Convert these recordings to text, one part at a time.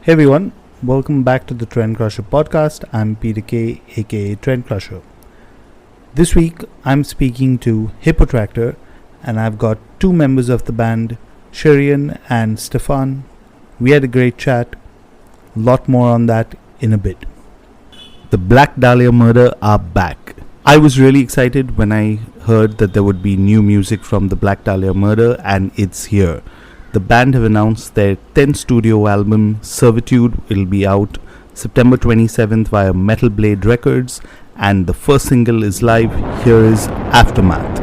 Hey everyone, welcome back to the Trendcrusher podcast. I'm Peter K, aka Trendcrusher. This week I'm speaking to Hippotraktor, and I've got two members of the band, Chiaran and Stefan. We had a great chat. Lot more on that in a bit. The Black Dahlia Murder are back. I was really excited when I heard that there would be new music from the Black Dahlia Murder, and it's here. The band have announced their 10th studio album, Servitude, will be out September 27th via Metal Blade Records, and the first single is live. Here is Aftermath.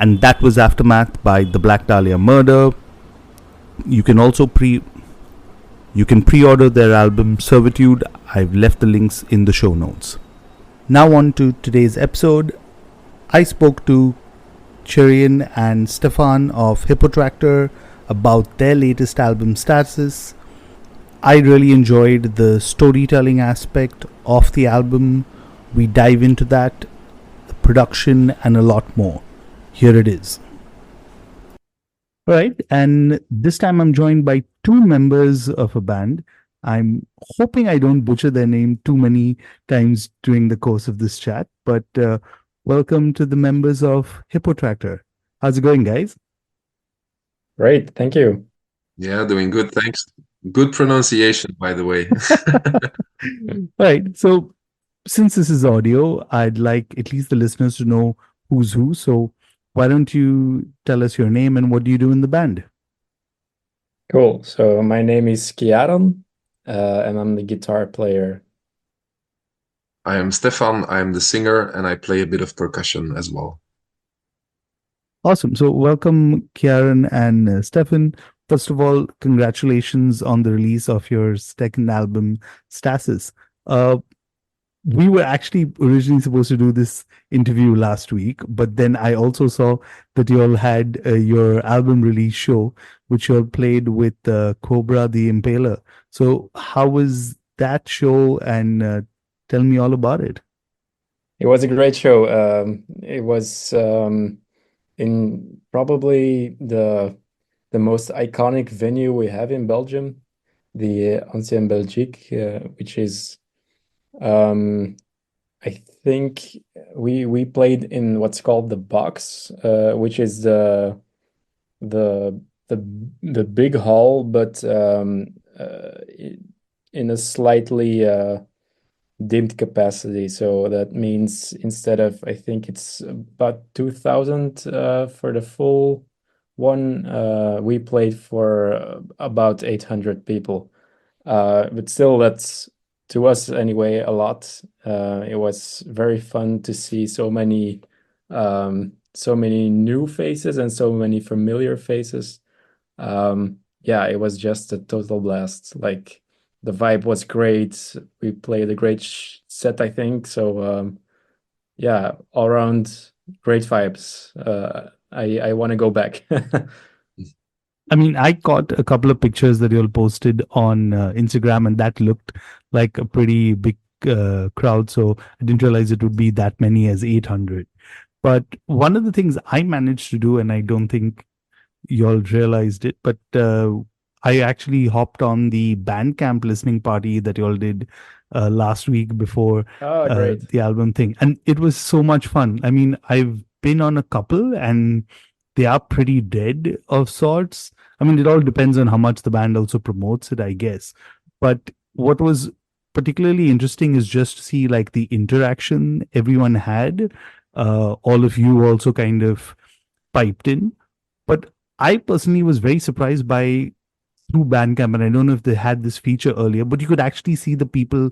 And that was Aftermath by the Black Dahlia Murder. You can also pre-order their album Servitude. I've left the links in the show notes. Now on to today's episode. I spoke to Chiaran and Stefan of Hippotraktor about their latest album Stasis. I really enjoyed the storytelling aspect of the album. We dive into that, the production, and a lot more. Here it is. All right, and this time I'm joined by two members of a band. I'm hoping I don't butcher their name too many times during the course of this chat, but welcome to the members of Hippotraktor. How's it going, guys? Great, thank you. Yeah, doing good, thanks. Good pronunciation, by the way. Right, so since this is audio, I'd like at least the listeners to know who's who. So why don't you tell us your name and what do you do in the band? Cool. So my name is Chiaran, and I'm the guitar player. I am Stefan, I am the singer, and I play a bit of percussion as well. Awesome. So welcome, Chiaran and Stefan. First of all, congratulations on the release of your second album, Stasis. we were actually originally supposed to do this interview last week, but then I also saw that you all had your album release show, which you all played with Cobra the Impaler. So, how was that show? And tell me all about it. It was a great show. It was in probably the most iconic venue we have in Belgium, the Ancien Belgique, which is I think we played in what's called the box, which is the the big hall, but in a slightly dimmed capacity. So that means instead of, I think it's about 2,000 for the full one, we played for about 800 people. But still, that's to us anyway a lot. It was very fun to see so many new faces and so many familiar faces. Yeah, it was just a total blast. Like the vibe was great. We played a great set, I think. So yeah, all around great vibes. I want to go back. I mean, I caught a couple of pictures that you all posted on Instagram, and that looked like a pretty big crowd. So I didn't realize it would be that many as 800. But one of the things I managed to do, and I don't think you all realized it, but I actually hopped on the Bandcamp listening party that you all did last week before Oh, great. the album thing. And it was so much fun. I mean, I've been on a couple and they are pretty dead of sorts. I mean, it all depends on how much the band also promotes it, I guess. But what was particularly interesting is just to see like the interaction everyone had. All of you also kind of piped in. But I personally was very surprised by through Bandcamp, and I don't know if they had this feature earlier, but you could actually see the people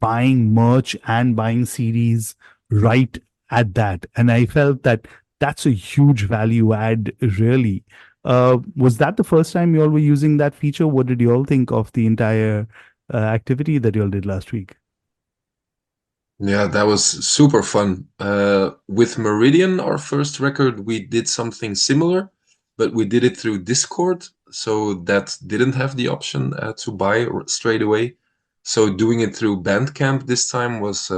buying merch and buying CDs right at that. And I felt that that's a huge value add, really. Was that the first time you all were using that feature? What did you all think of the entire activity that you all did last week? Yeah, that was super fun. With Meridian, our first record, we did something similar, but we did it through Discord, so that didn't have the option to buy straight away. So doing it through Bandcamp this time was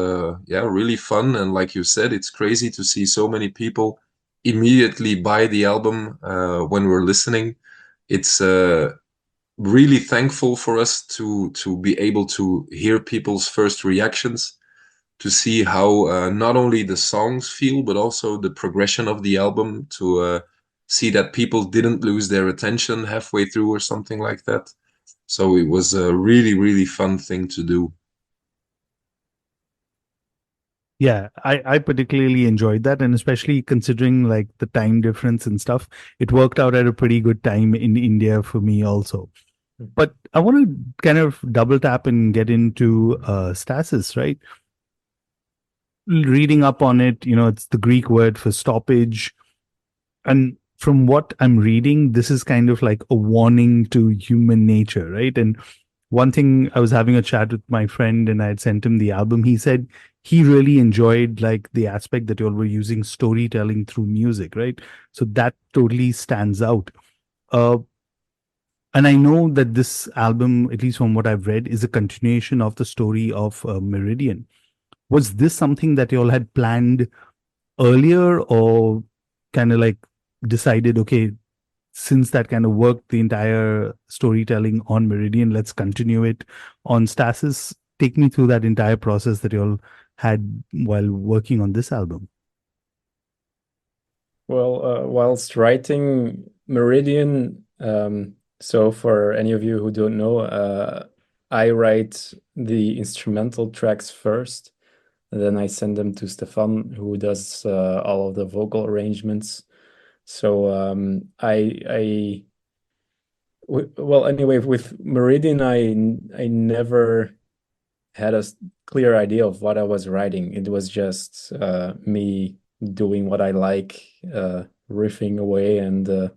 yeah, really fun. And like you said, it's crazy to see so many people immediately buy the album when we're listening. It's really thankful for us to be able to hear people's first reactions, to see how not only the songs feel, but also the progression of the album, to see that people didn't lose their attention halfway through or something like that. So it was a really, really fun thing to do. Yeah, I particularly enjoyed that, and especially considering like the time difference and stuff, it worked out at a pretty good time in India for me also. But I want to kind of double tap and get into stasis, right? Reading up on it, it's the Greek word for stoppage. And from what I'm reading, this is kind of like a warning to human nature, right? And one thing, I was having a chat with my friend and I had sent him the album. He said he really enjoyed like the aspect that you all were using storytelling through music, right? So that totally stands out. Uh, and I know that this album, at least from what I've read, is a continuation of the story of Meridian. Was this something that you all had planned earlier, or kind of like decided, okay, since that kind of worked the entire storytelling on Meridian, let's continue it on Stasis? Take me through that entire process that you all had while working on this album. Well, whilst writing Meridian, so for any of you who don't know, I write the instrumental tracks first, and then I send them to Stefan, who does all of the vocal arrangements. So well, anyway, with Meridian, I never had a clear idea of what I was writing. It was just me doing what I like, riffing away and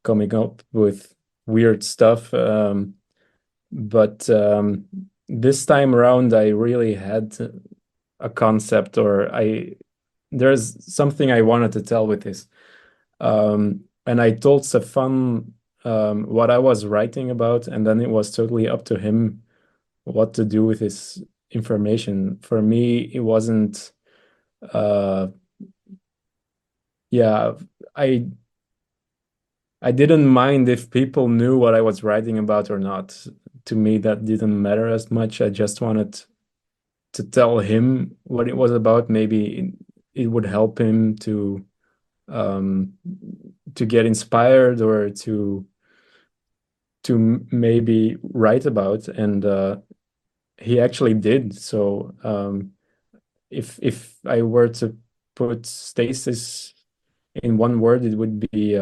coming up with weird stuff. But this time around, I really had a concept, or there's something I wanted to tell with this. And I told Stefan what I was writing about, and then it was totally up to him what to do with his information. For me, it wasn't. Yeah, I didn't mind if people knew what I was writing about or not. To me, that didn't matter as much. I just wanted to tell him what it was about. Maybe it would help him to get inspired, or to maybe write about. And he actually did. So if I were to put Stasis in one word, it would be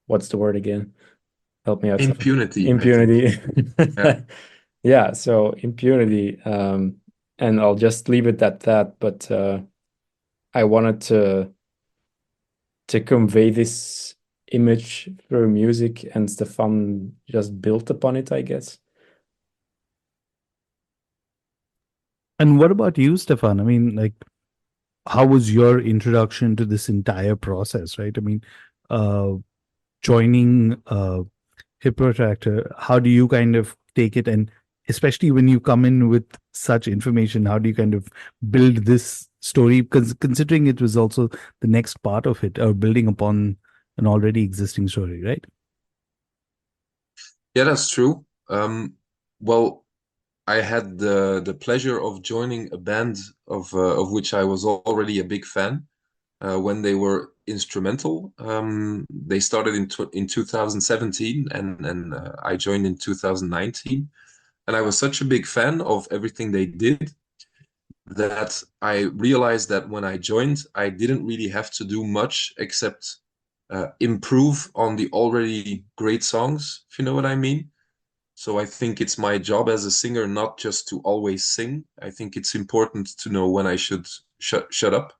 what's the word again? Help me out. Impunity. Impunity. Yeah. Yeah, so impunity. And I'll just leave it at that. But I wanted to convey this image through music, and Stefan just built upon it, I guess. And what about you, Stefan? I mean, like, how was your introduction to this entire process, right? I mean, joining Hippotraktor, how do you kind of take it? And especially when you come in with such information, how do you kind of build this story? Because considering it was also the next part of it, or building upon an already existing story, right? Yeah, that's true. Well, I had the pleasure of joining a band of which I was already a big fan when they were instrumental. They started in 2017, and I joined in 2019. And I was such a big fan of everything they did that I realized that when I joined, I didn't really have to do much except improve on the already great songs, if you know what I mean. So I think it's my job as a singer not just to always sing. I think it's important to know when I should shut up.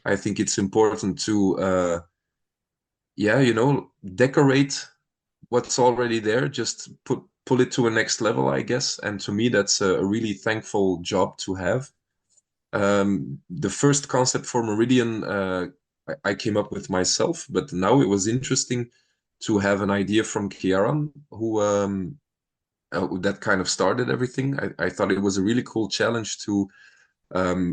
I think it's important to decorate what's already there, just pull it to a next level, I guess. And to me, that's a really thankful job to have. The first concept for Meridian, I came up with myself, but now it was interesting to have an idea from Chiaran, who that kind of started everything. I thought it was a really cool challenge to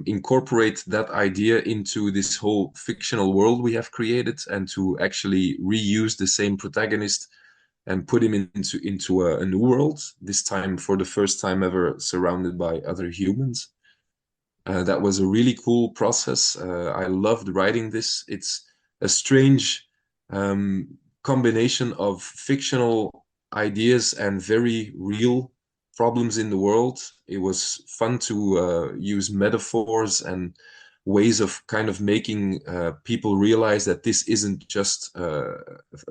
incorporate that idea into this whole fictional world we have created, and to actually reuse the same protagonist and put him into a new world, this time for the first time ever surrounded by other humans. That was a really cool process. I loved writing this. It's a strange combination of fictional ideas and very real problems in the world. It was fun to use metaphors and ways of kind of making people realize that this isn't just a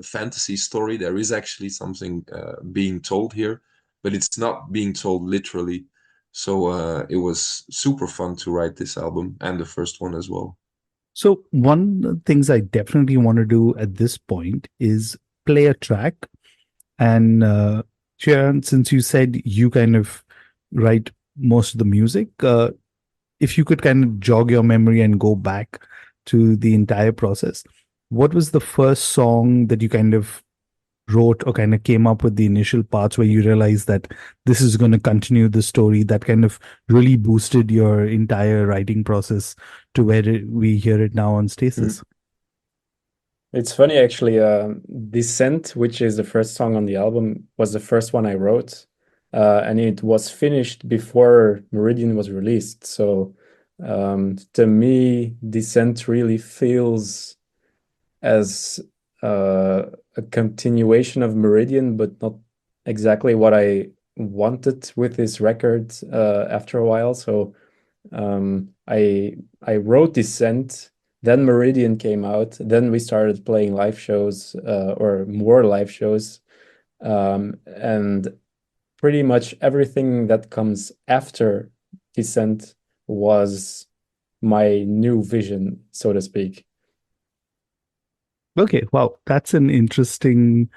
fantasy story. There is actually something being told here, but it's not being told literally. So it was super fun to write this album, and the first one as well. So one of the things I definitely want to do at this point is play a track. And Chiaran, since you said you kind of write most of the music, if you could kind of jog your memory and go back to the entire process, what was the first song that you kind of wrote, or kind of came up with the initial parts where you realized that this is going to continue the story, that kind of really boosted your entire writing process to where we hear it now on Stasis? It's funny, actually. Descent, which is the first song on the album, was the first one I wrote. And it was finished before Meridian was released. So to me, Descent really feels as a continuation of Meridian, but not exactly what I wanted with this record after a while. So I wrote Descent, then Meridian came out, then we started playing live shows, or more live shows, and pretty much everything that comes after Descent was my new vision, so to speak. Okay, wow, that's an interesting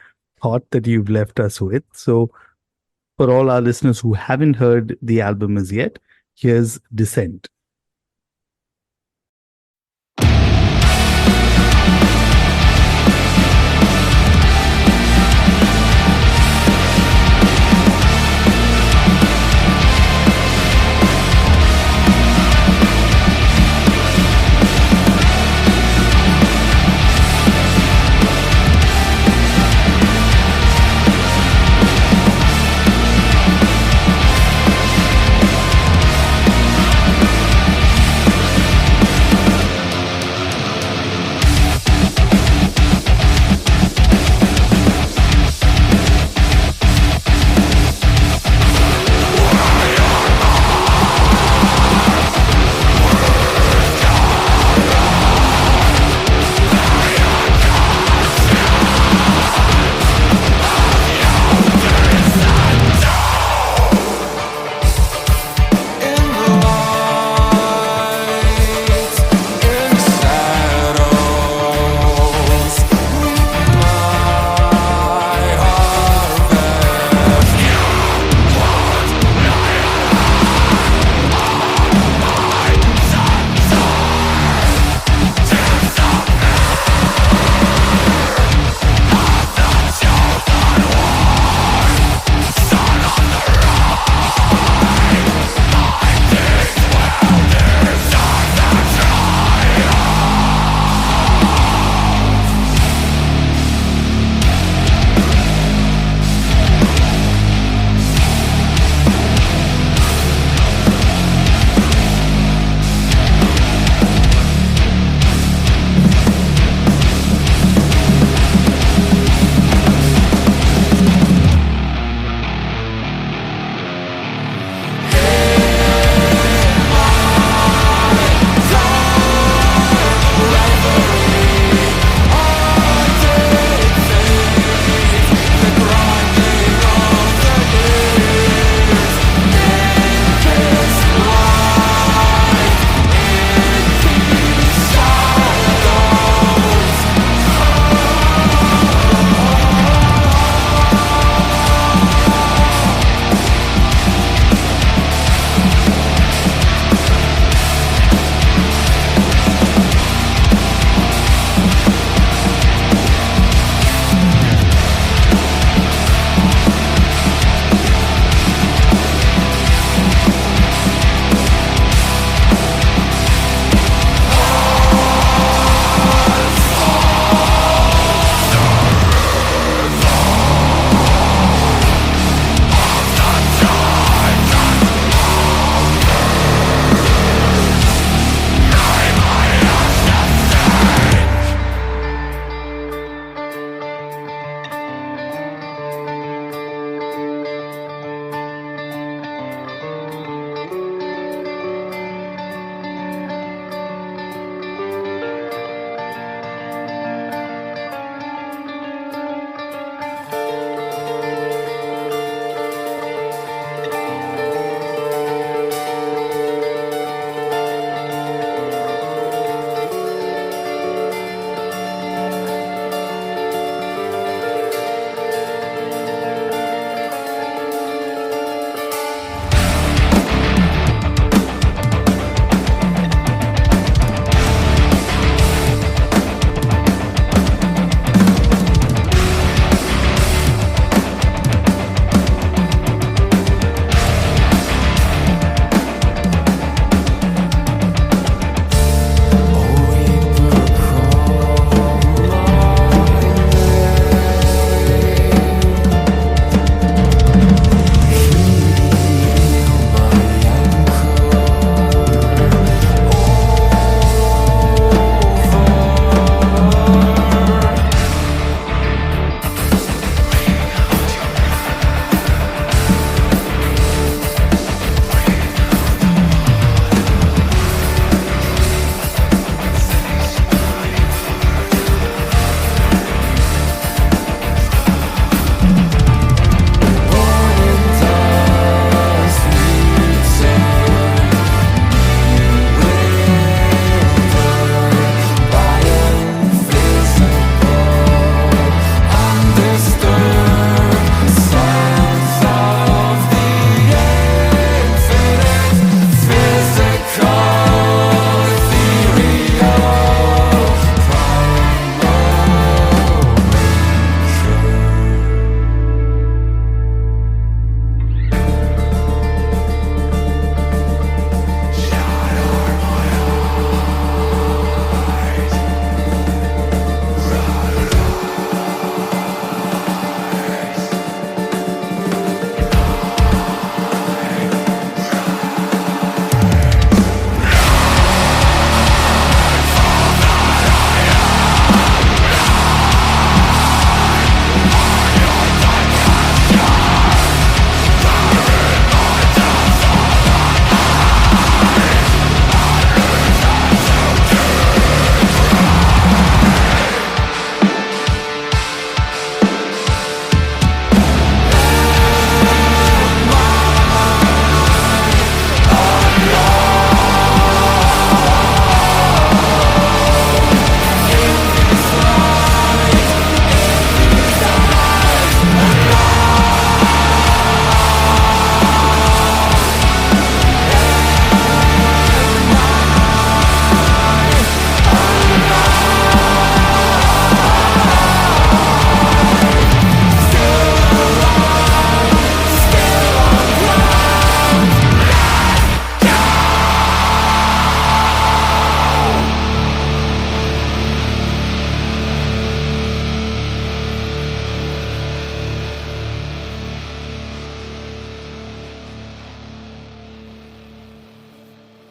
thought that you've left us with. So, for all our listeners who haven't heard the album as yet, Here's Descent.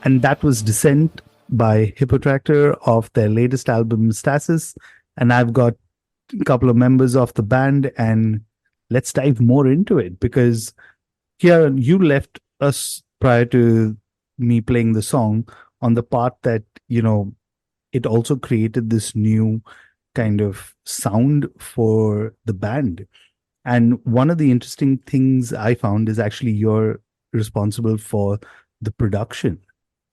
and that was Descent by Hippotraktor of their latest album Stasis. And I've got a couple of members of the band, and let's dive more into it, because here you left us prior to me playing the song on the part that, it also created this new kind of sound for the band. And one of the interesting things I found is actually you're responsible for the production.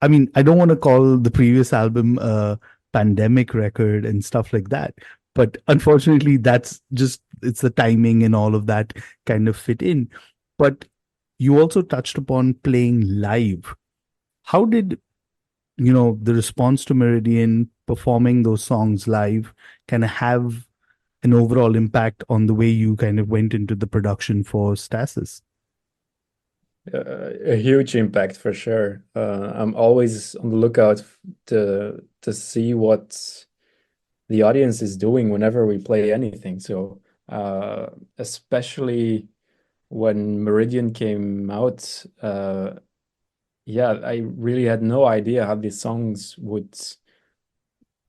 I mean, I don't want to call the previous album a pandemic record and stuff like that, but unfortunately, it's the timing and all of that kind of fit in. But you also touched upon playing live. How did, the response to Meridian performing those songs live kind of have an overall impact on the way you kind of went into the production for Stasis? A huge impact for sure. I'm always on the lookout to see what the audience is doing whenever we play anything. So especially when Meridian came out, yeah, I really had no idea how these songs would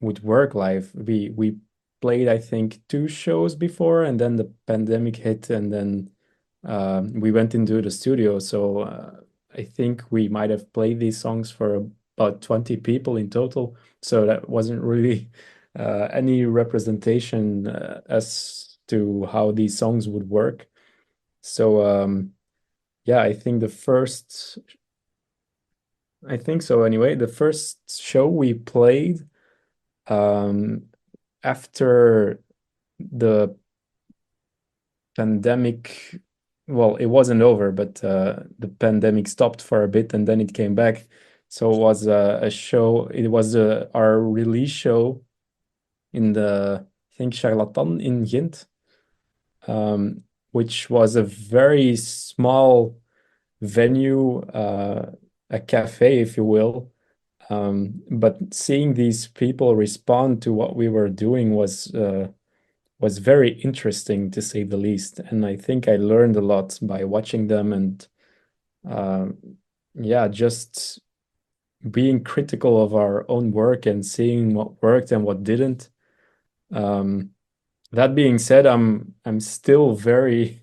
work live. We played, I think, 2 shows before, and then the pandemic hit, and then we went into the studio. So I think we might have played these songs for about 20 people in total. So that wasn't really any representation as to how these songs would work. So yeah, I think so anyway. The first show we played after the pandemic, well, it wasn't over, but the pandemic stopped for a bit and then it came back. So it was a show. It was our release show in the, I think, Charlatan in Ghent, which was a very small venue, a cafe, if you will. But seeing these people respond to what we were doing was very interesting, to say the least. And I think I learned a lot by watching them, and yeah, just being critical of our own work and seeing what worked and what didn't. That being said, I'm still very,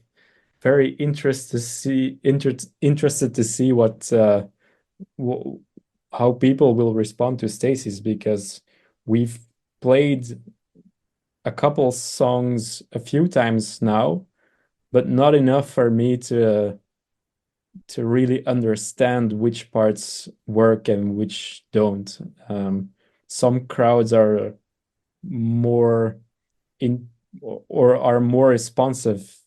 very interested to see what how people will respond to Stasis, because we've played a couple songs a few times now, but not enough for me to really understand which parts work and which don't. Some crowds are more or are more responsive,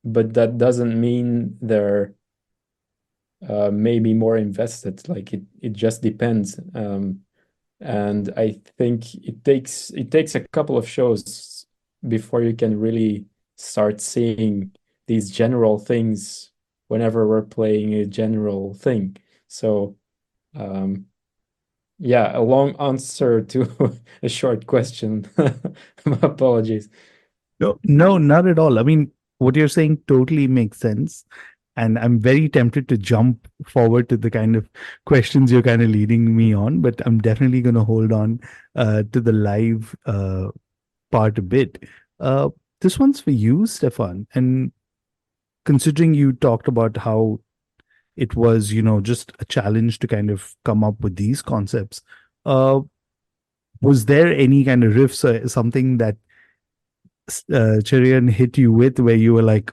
but that doesn't mean they're maybe more invested. Like it just depends. And I think it takes a couple of shows before you can really start seeing these general things whenever we're playing a general thing. So yeah, a long answer to a short question. Apologies. No, no, not at all. I mean, what you're saying totally makes sense. And I'm very tempted to jump forward to the kind of questions you're kind of leading me on, but I'm definitely going to hold on to the live part a bit. This one's for you, Stefan. And considering you talked about how it was, just a challenge to kind of come up with these concepts, was there any kind of riffs or something that Chiaran hit you with where you were like,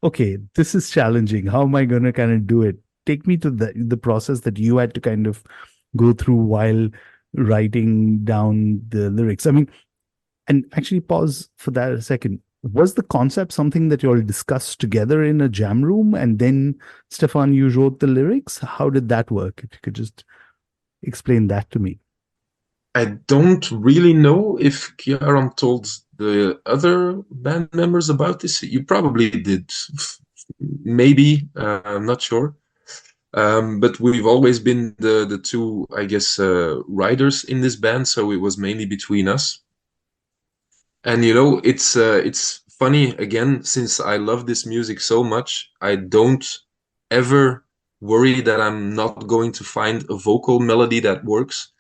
okay, this is challenging. How am I going to kind of do it? Take me to the process that you had to kind of go through while writing down the lyrics. I mean, and actually pause for that a second. Was the concept something that you all discussed together in a jam room, and then, Stefan, you wrote the lyrics? How did that work? If you could just explain that to me. I don't really know if Chiaran told the other band members about this. You probably did. Maybe. I'm not sure. But we've always been the two, I guess, writers in this band, so it was mainly between us. And it's funny, again, since I love this music so much, I don't ever worry that I'm not going to find a vocal melody that works.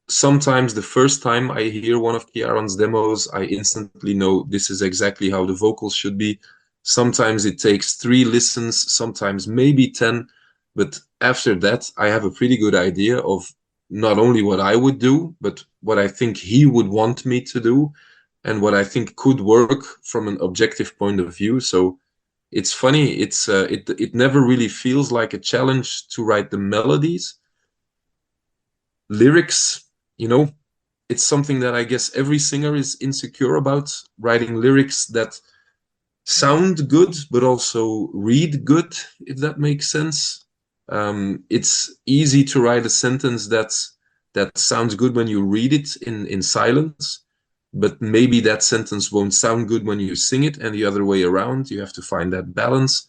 Sometimes the first time I hear one of Chiaran's demos, I instantly know this is exactly how the vocals should be. Sometimes it takes 3 listens, sometimes maybe 10, but after that I have a pretty good idea of not only what I would do, but what I think he would want me to do, and what I think could work from an objective point of view. So it's funny, it never really feels like a challenge to write the melodies. Lyrics, it's something that I guess every singer is insecure about, writing lyrics that sound good but also read good, if that makes sense. It's easy to write a sentence that sounds good when you read it in silence, but maybe that sentence won't sound good when you sing it, and the other way around. You have to find that balance.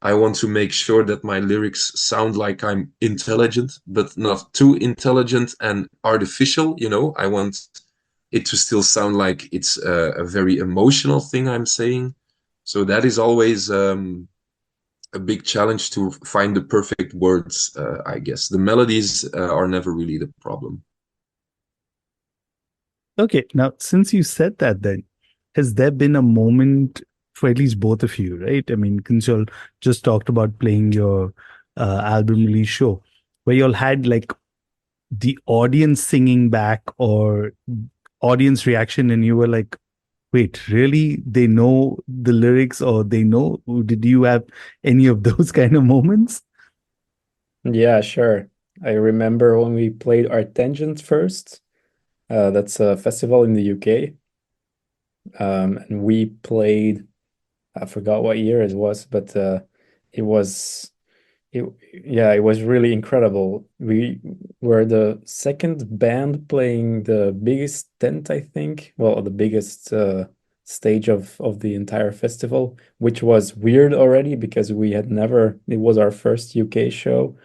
I want to make sure that my lyrics sound like I'm intelligent, but not too intelligent and artificial. I want it to still sound like it's a very emotional thing I'm saying. So that is always a big challenge, to find the perfect words, I guess. The melodies are never really the problem. Okay, now since you said that, then has there been a moment for at least both of you, right? I mean, since y'all just talked about playing your album release show, where y'all had like the audience singing back or audience reaction, and you were like, wait, really? They know the lyrics, or they know? Did you have any of those kind of moments? Yeah, sure. I remember when we played our Tangent first. That's a festival in the UK. And we played, I forgot what year it was, but it was it was really incredible. We were the second band playing the biggest tent, I think. Well, the biggest stage of the entire festival, which was weird already because we had never, it was our first UK show.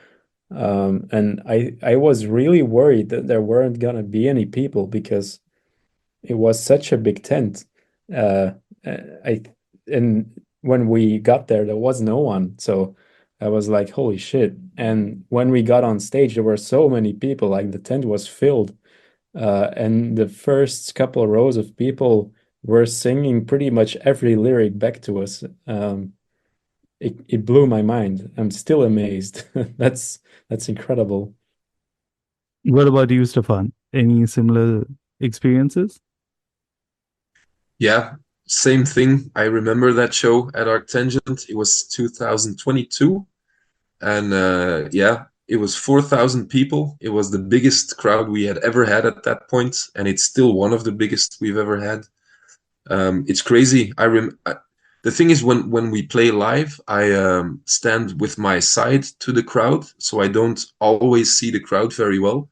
And I was really worried that there weren't gonna be any people because it was such a big tent. Uh, I and when we got there, there was no one. So I was like, holy shit. And when we got on stage, there were so many people, like the tent was filled. And the first couple of rows of people were singing pretty much every lyric back to us. It blew my mind. I'm still amazed. That's incredible. What about you, Stefan? Any similar experiences? Yeah, same thing. I remember that show at Arctangent. It was 2022. And yeah, it was 4,000 people. It was the biggest crowd we had ever had at that point, and it's still one of the biggest we've ever had. It's crazy. The thing is, when we play live, I stand with my side to the crowd, so I don't always see the crowd very well.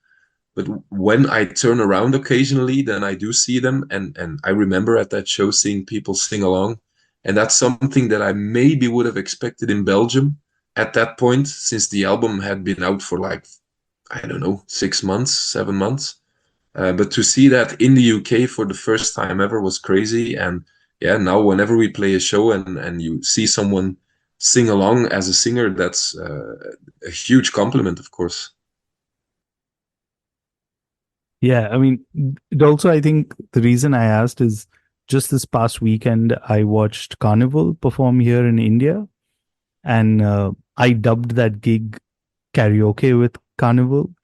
But when I turn around occasionally, then I do see them, and I remember at that show seeing people sing along, and that's something that I maybe would have expected in Belgium at that point, since the album had been out for like, I don't know, 6 months, 7 months. But to see that in the UK for the first time ever was crazy. And yeah, now whenever we play a show and you see someone sing along as a singer, that's a huge compliment, of course. Yeah, I mean, also, I think the reason I asked is just this past weekend, I watched Carnival perform here in India, and I dubbed that gig karaoke with Carnival,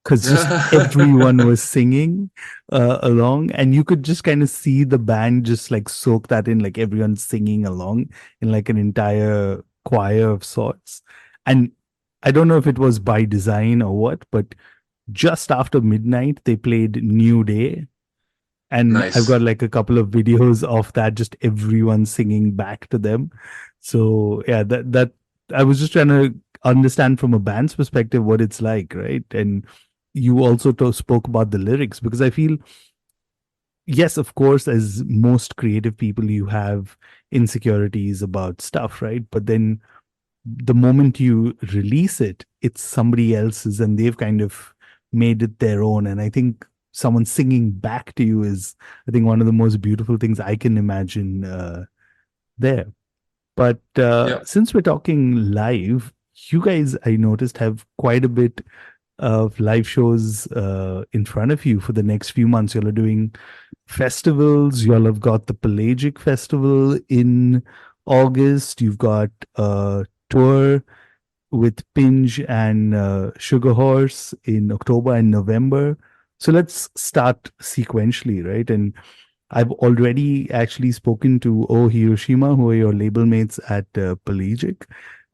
because just everyone was singing along, and you could just kind of see the band just like soak that in, like everyone singing along in like an entire choir of sorts. And I don't know if it was by design or what, but just after midnight they played New Day, and I've Nice. got like a couple of videos of that, just everyone singing back to them. So yeah, that I was just trying to understand from a band's perspective what it's like, right? And you also spoke about the lyrics, because I feel, yes, of course, as most creative people, you have insecurities about stuff, right? But then the moment you release it, it's somebody else's, and they've kind of made it their own. And I think someone singing back to you is, I think, one of the most beautiful things I can imagine there. But Yeah. since we're talking live, you guys, I noticed, have quite a bit of live shows in front of you for the next few months. You'll are doing festivals. You'll have got the Pelagic Festival in August. You've got a tour with Pinch and Sugar Horse in October and November. So let's start sequentially, right? And I've already actually spoken to Hiroshima, who are your label mates at Pelagic.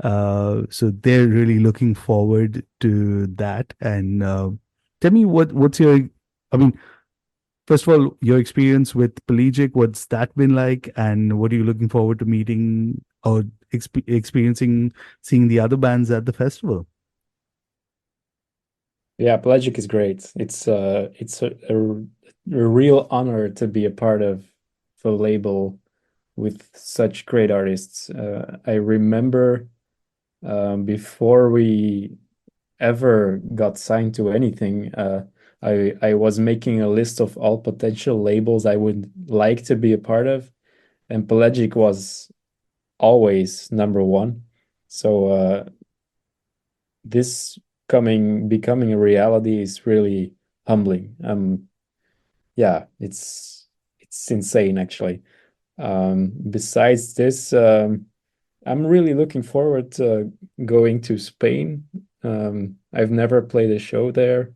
So they're really looking forward to that. And tell me what's your, I mean, first of all, your experience with Pelagic, what's that been like? And what are you looking forward to meeting or experiencing, seeing the other bands at the festival? Yeah, Pelagic is great. It's a real honor to be a part of the label with such great artists. I remember before we ever got signed to anything, I was making a list of all potential labels I would like to be a part of, and Pelagic was always number one. So this becoming a reality is really humbling. Yeah, it's insane actually. Besides this, I'm really looking forward to going to Spain. I've never played a show there.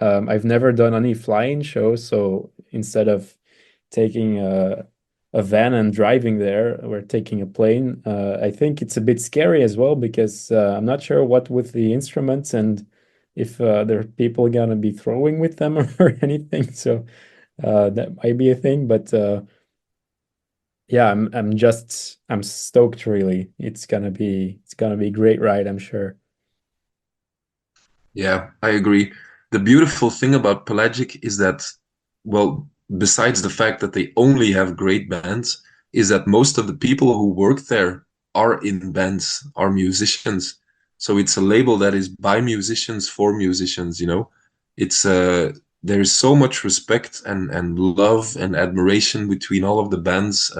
I've never done any flying shows, so instead of taking a van and driving there, we're taking a plane. I think it's a bit scary as well because I'm not sure what with the instruments and if there are people gonna be throwing with them or anything. So that might be a thing, but yeah, I'm stoked really. It's gonna be a great ride, I'm sure. Yeah, I agree. The beautiful thing about Pelagic is that, well, besides the fact that they only have great bands, is that most of the people who work there are in bands, are musicians. So it's a label that is by musicians for musicians, you know. It's there is so much respect and love and admiration between all of the bands.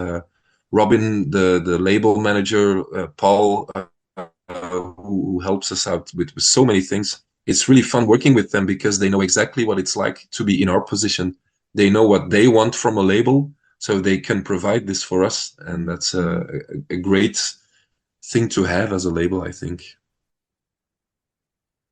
Robin, the label manager, Paul, who helps us out with so many things. It's really fun working with them because they know exactly what it's like to be in our position. They know what they want from a label, so they can provide this for us, and that's a great thing to have as a label, I think.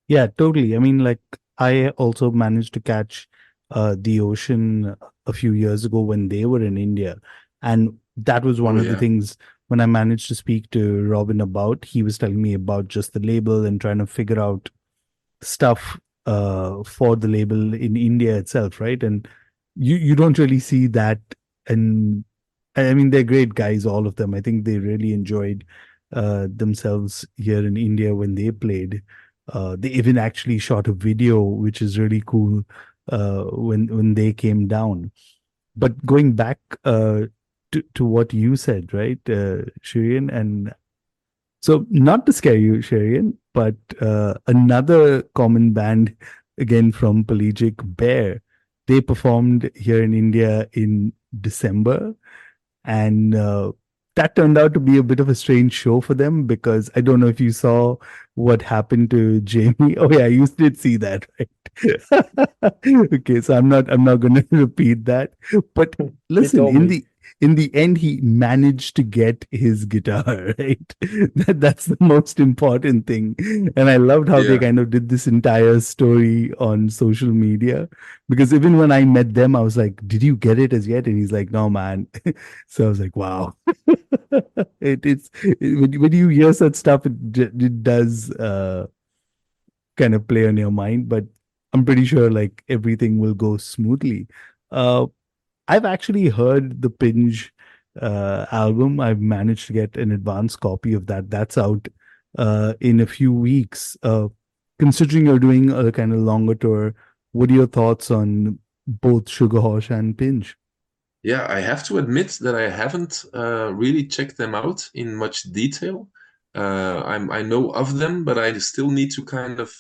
Yeah, totally. I mean, like, I also managed to catch the Ocean a few years ago when they were in India. And that was one Oh of the yeah. things when I managed to speak to Robin about. He was telling me about just the label and trying to figure out stuff for the label in India itself, right? And you don't really see that. And I mean, they're great guys, all of them. I think they really enjoyed themselves here in India when they played. They even actually shot a video, which is really cool when they came down. But going back to what you said, right, Shirian, and so, not to scare you, Sharian, but another common band, again from Pelagic, Bear, they performed here in India in December. And that turned out to be a bit of a strange show for them because I don't know if you saw what happened to Jamie. Oh yeah, you did see that, right? Okay, so I'm not going to repeat that. But He listen, told me. in the end, he managed to get his guitar, right? That's the most important thing. And I loved how they Yeah. kind of did this entire story on social media because even when I met them, I was like, "Did you get it as yet?" And he's like, "No, man." So I was like, "Wow." When you hear such stuff, it does kind of play on your mind. But I'm pretty sure like everything will go smoothly. Uh, I've actually heard the Pinch album. I've managed to get an advance copy of that. That's out in a few weeks. Considering you're doing a kind of longer tour, what are your thoughts on both Sugar Horse and Pinch? Yeah, I have to admit that I haven't really checked them out in much detail. I know of them, but I still need to kind of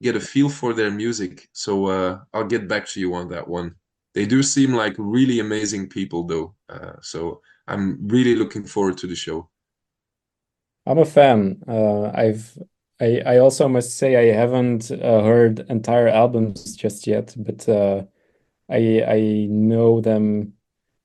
get a feel for their music. So I'll get back to you on that one. They do seem like really amazing people, though. So I'm really looking forward to the show. I'm a fan. I also must say I haven't heard entire albums just yet, but I know them.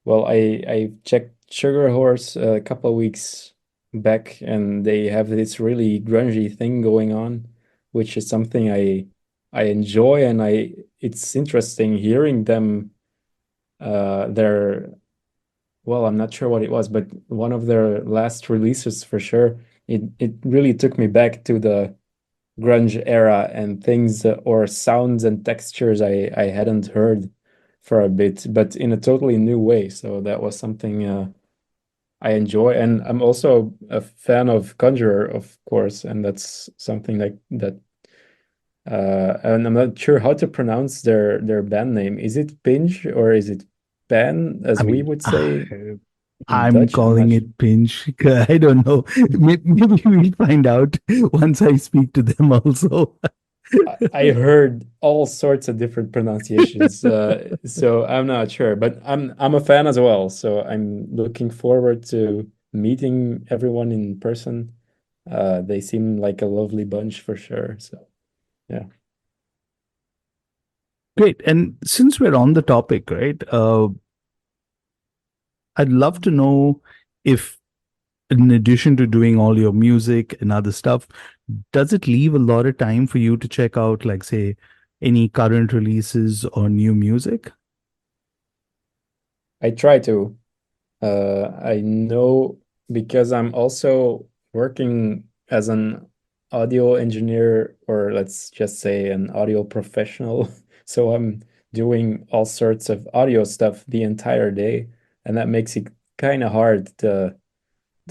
Well, I checked Sugar Horse a couple of weeks back, and they have this really grungy thing going on, which is something I enjoy, and I it's interesting hearing them. Their well, I'm not sure what it was, but one of their last releases for sure. It really took me back to the grunge era and things or sounds and textures I hadn't heard for a bit, but in a totally new way. So that was something I enjoy, and I'm also a fan of Conjurer, of course, and that's something like that. And I'm not sure how to pronounce their band name. Is it Pinch or is it Pan, I as we mean, would say in I'm Dutch? I'm calling not. it pinch. I don't know. Maybe we'll find out once I speak to them also. I heard all sorts of different pronunciations, so I'm not sure, but I'm a fan as well. So I'm looking forward to meeting everyone in person. They seem like a lovely bunch for sure. So yeah, Great. And since we're on the topic, right? I'd love to know if, in addition to doing all your music and other stuff, does it leave a lot of time for you to check out, like, say, any current releases or new music? I try to. I know because I'm also working as an audio engineer, or let's just say an audio professional. So I'm doing all sorts of audio stuff the entire day, and that makes it kind of hard to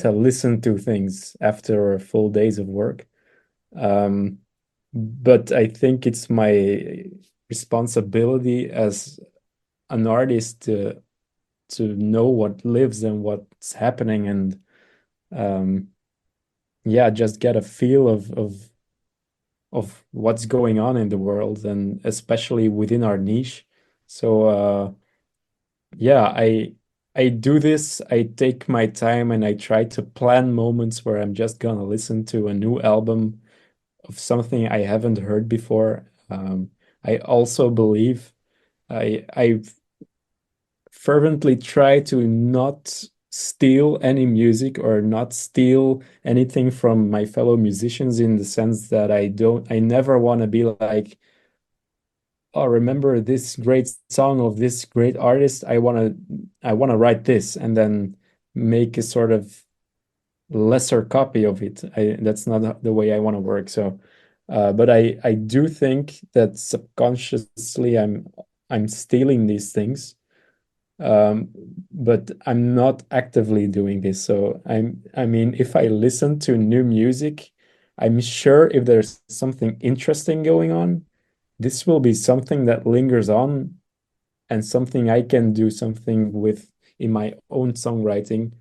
listen to things after full days of work. Um, but I think it's my responsibility as an artist to know what lives and what's happening, and um, yeah, just get a feel of what's going on in the world, and especially within our niche. So yeah, I do this. I take my time and I try to plan moments where I'm just gonna listen to a new album of something I haven't heard before. I also believe I fervently try to not steal any music or not steal anything from my fellow musicians, in the sense that I never want to be like, oh, remember this great song of this great artist? I want to write this and then make a sort of lesser copy of it. That's not the way I want to work. So, but I do think that subconsciously I'm stealing these things, um, but I'm not actively doing this. So I mean, if I listen to new music, I'm sure if there's something interesting going on, this will be something that lingers on and something I can do something with in my own songwriting.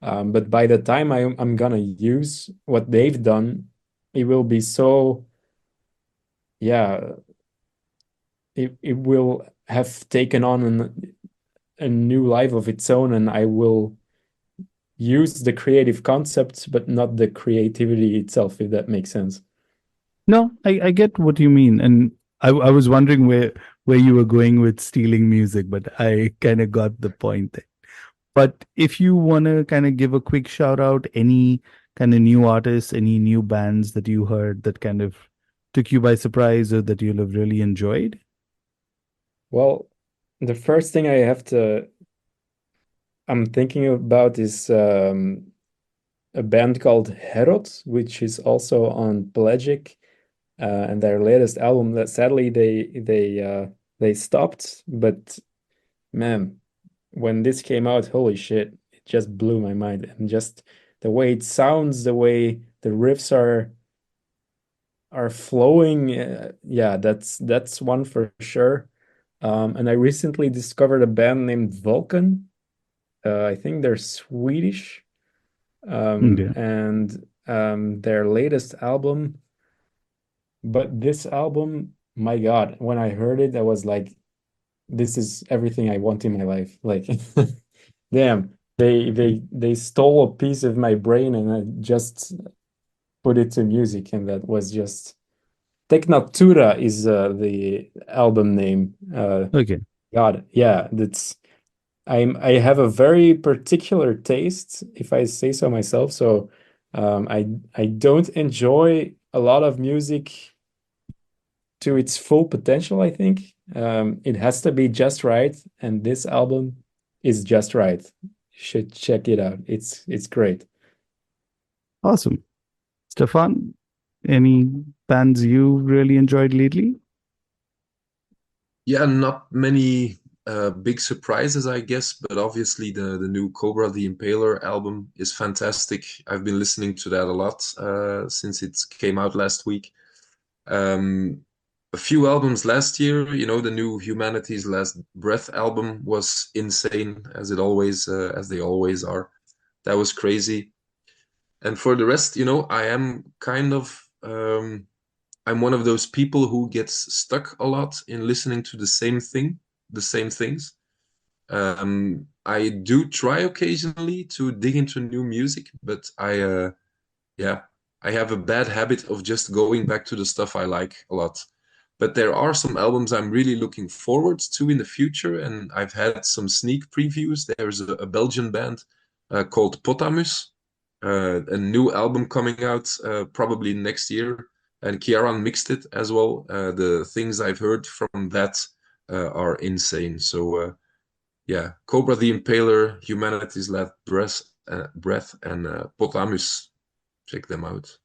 But by the time I'm gonna use what they've done, it will be so, yeah, it will have taken on a new life of its own, and I will use the creative concepts, but not the creativity itself, if that makes sense. No, I get what you mean. And I was wondering where you were going with stealing music, but I kind of got the point there. But if you want to kind of give a quick shout out, any kind of new artists, any new bands that you heard that kind of took you by surprise or that you'll have really enjoyed? Well, the first thing I'm thinking about is a band called Herod, which is also on Pelagic, and their latest album. That sadly they stopped, but man, when this came out, holy shit, it just blew my mind. And just the way it sounds, the way the riffs are flowing, yeah, that's one for sure. And I recently discovered a band named Vulcan. I think they're Swedish. Yeah. And their latest album. But this album, my God, when I heard it, I was like, this is everything I want in my life. Like, damn. They stole a piece of my brain and I just put it to music, and that was just Technatura is the album name. Okay. God, yeah, I have a very particular taste, if I say so myself. So I don't enjoy a lot of music to its full potential, I think. It has to be just right, and this album is just right. You should check it out. It's great. Awesome. Stefan, any bands you really enjoyed lately? Yeah, not many big surprises, I guess, but obviously the new Cobra the Impaler album is fantastic. I've been listening to that a lot since it came out last week. A few albums last year, the new Humanity's Last Breath album was insane, as they always are. That was crazy. And for the rest, I am kind of I'm one of those people who gets stuck a lot in listening to the same things. I do try occasionally to dig into new music, but yeah, I have a bad habit of just going back to the stuff I like a lot. But there are some albums I'm really looking forward to in the future, and I've had some sneak previews. There's a Belgian band called Potamus, a new album coming out probably next year, and Chiaran mixed it as well. The things I've heard from that are insane. So yeah, Cobra the Impaler, Humanity's Last Breath, and Potamus. Check them out.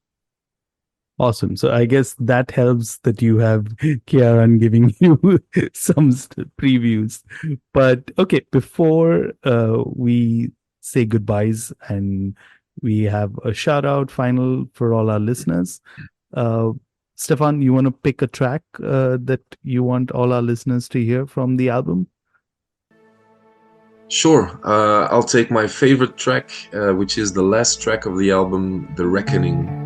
Awesome. So I guess that helps that you have Kiaran giving you some previews. But okay, before we say goodbyes and we have a shout out final for all our listeners, uh, Stefan, you want to pick a track that you want all our listeners to hear from the album? Sure, I'll take my favorite track, which is the last track of the album, The Reckoning.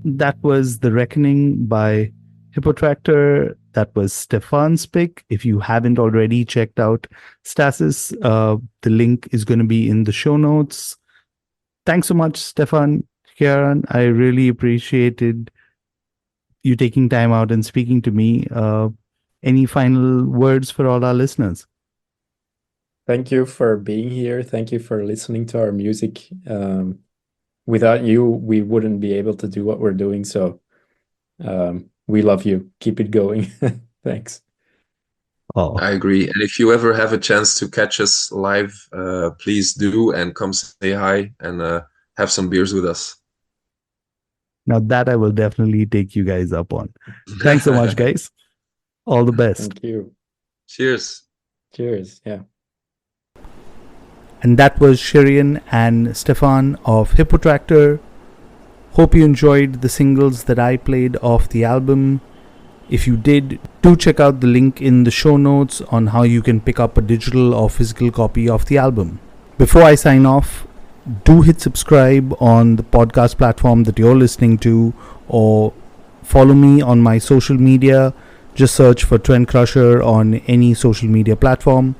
That was The Reckoning by Hippotraktor. That was Stefan's pick. If you haven't already checked out Stasis, the link is going to be in the show notes. Thanks so much, Stefan, Chiaran. I really appreciated you taking time out and speaking to me. Any final words for all our listeners? Thank you for being here. Thank you for listening to our music. Without you, we wouldn't be able to do what we're doing. So we love you. Keep it going. Thanks. Oh, I agree. And if you ever have a chance to catch us live, please do and come say hi and have some beers with us. now that I will definitely take you guys up on. Thanks so much, guys. All the best. Thank you. Cheers. Cheers. Yeah. And that was Chiaran and Stefan of Hippotraktor. Hope you enjoyed the singles that I played off the album. If you did, do check out the link in the show notes on how you can pick up a digital or physical copy of the album. Before I sign off, do hit subscribe on the podcast platform that you're listening to, or follow me on my social media. Just search for Trendcrusher on any social media platform.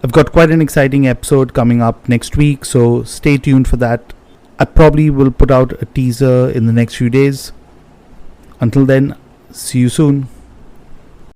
I've got quite an exciting episode coming up next week, so stay tuned for that. I probably will put out a teaser in the next few days. Until then, see you soon.